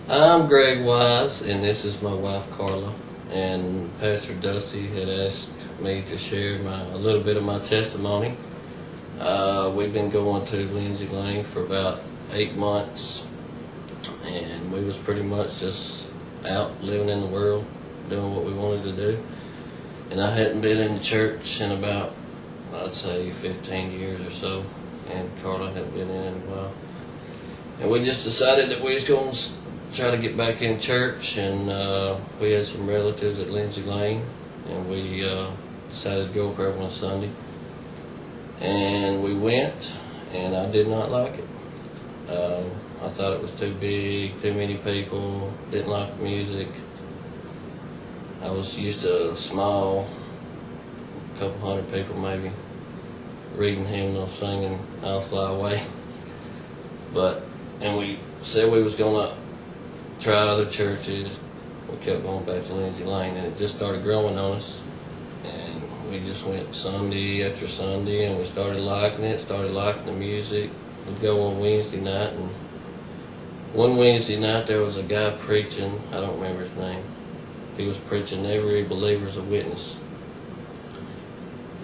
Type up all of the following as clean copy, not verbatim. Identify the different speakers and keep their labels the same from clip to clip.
Speaker 1: I'm Greg Wise, and this is my wife Carla. And Pastor Dusty had asked me to share a little bit of my testimony. We've been going to Lindsay Lane for about 8 months, and we was pretty much just out living in the world, doing what we wanted to do. And I hadn't been in the church in about, I'd say, 15 years or so, and Carla hadn't been in a while. And we just decided that we was going to try to get back in church, and we had some relatives at Lindsay Lane, and we decided to go up there one Sunday. And we went, and I did not like it. I thought it was too big, too many people, didn't like the music. I was used to a small, couple hundred people maybe, reading hymnals, singing I'll Fly Away. And we said we was going to try other churches. We kept going back to Lindsay Lane, and it just started growing on us. And we just went Sunday after Sunday, and we started liking it, started liking the music. We'd go on Wednesday night, and one Wednesday night there was a guy preaching, I don't remember his name. He was preaching every believer's a witness.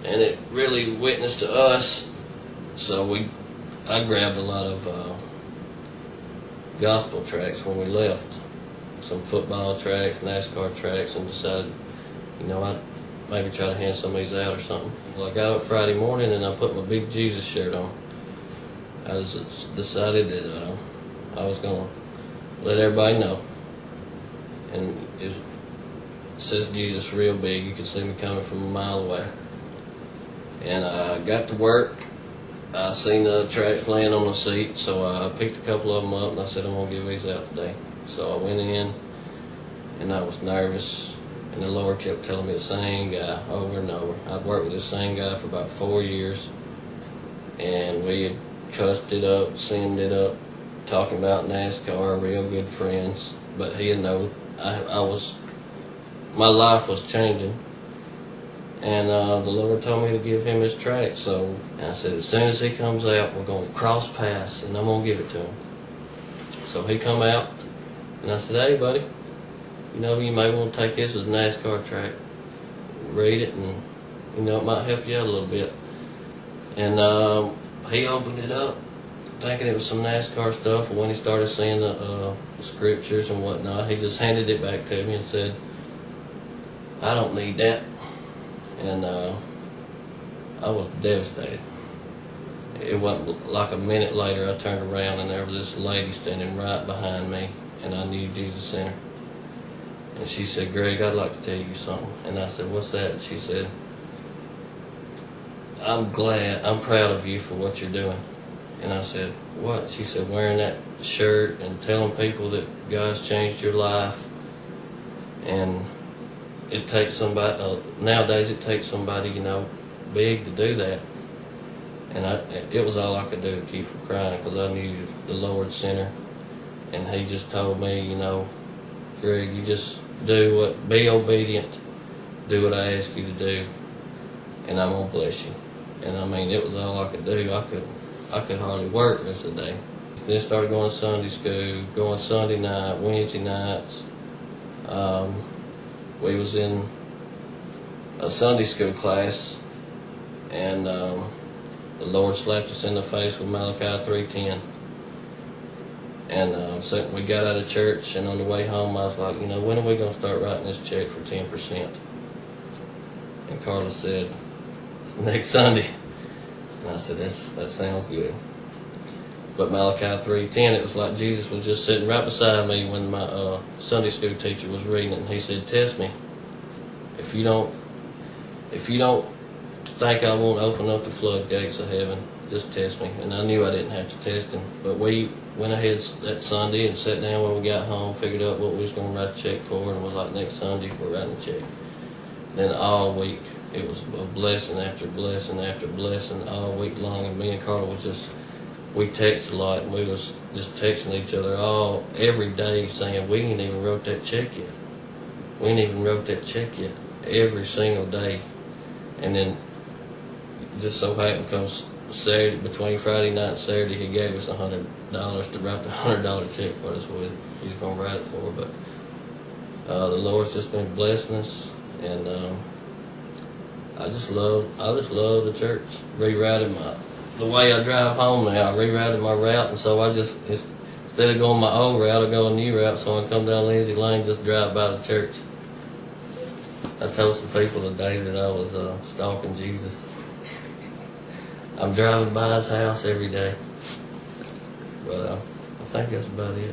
Speaker 1: And it really witnessed to us, so I grabbed a lot of gospel tracks when we left, some football tracks, NASCAR tracks, and decided, I'd maybe try to hand some of these out or something. Well, I got up Friday morning and I put my big Jesus shirt on. I decided that I was going to let everybody know. And it says Jesus real big. You could see me coming from a mile away. And I got to work. I seen the tracks laying on the seat, so I picked a couple of them up, and I said, I'm going to give these out today. So I went in, and I was nervous, and the Lord kept telling me the same guy over and over. I'd worked with the same guy for about 4 years, and we had cussed it up, sinned it up, talking about NASCAR, real good friends. But he had known my life was changing. And the Lord told me to give him his track. So I said, as soon as he comes out, we're going to cross paths, and I'm going to give it to him. So he come out, and I said, hey, buddy, you may want to take this as a NASCAR track, read it, and, it might help you out a little bit. And he opened it up, thinking it was some NASCAR stuff. And when he started seeing the scriptures and whatnot, he just handed it back to me and said, I don't need that. And I was devastated. It wasn't like a minute later I turned around and there was this lady standing right behind me, and I knew Jesus in her. And she said, Greg, I'd like to tell you something. And I said, what's that? And she said, I'm proud of you for what you're doing. And I said, what? She said, wearing that shirt and telling people that God's changed your life. And it takes somebody, nowadays it takes somebody, big to do that. And it was all I could do to keep from crying, because I knew the Lord sent her. And he just told me, Greg, you just be obedient, do what I ask you to do, and I'm going to bless you. And it was all I could do. I could hardly work the rest of the day. Then started going to Sunday school, going Sunday night, Wednesday nights. We was in a Sunday school class, and the Lord slapped us in the face with Malachi 3:10. And so we got out of church, and on the way home I was like, when are we going to start writing this check for 10%? And Carla said, it's next Sunday. And I said, that sounds good. But Malachi 3:10, it was like Jesus was just sitting right beside me when my Sunday school teacher was reading it, and he said, test me. If you don't think I won't open up the floodgates of heaven, just test me. And I knew I didn't have to test him. But we went ahead that Sunday and sat down when we got home, figured out what we was going to write a check for, and it was like, next Sunday we're writing a check. Then all week, it was a blessing after blessing after blessing all week long, and me and Carla was we texted a lot, and we was just texting each other every day saying, we ain't even wrote that check yet. We ain't even wrote that check yet. Every single day. And then just so happened, because Saturday, between Friday night and Saturday, he gave us $100 to write the $100 check for us. He's gonna write it for. But the Lord's just been blessing us, and I just love the church. Rerouted the way I drive home now. I rerouted my route, and so I just instead of going my old route, I go a new route. So I come down Lindsay Lane, just drive by the church. I told some people today that I was stalking Jesus. I'm driving by his house every day. But I think that's about it.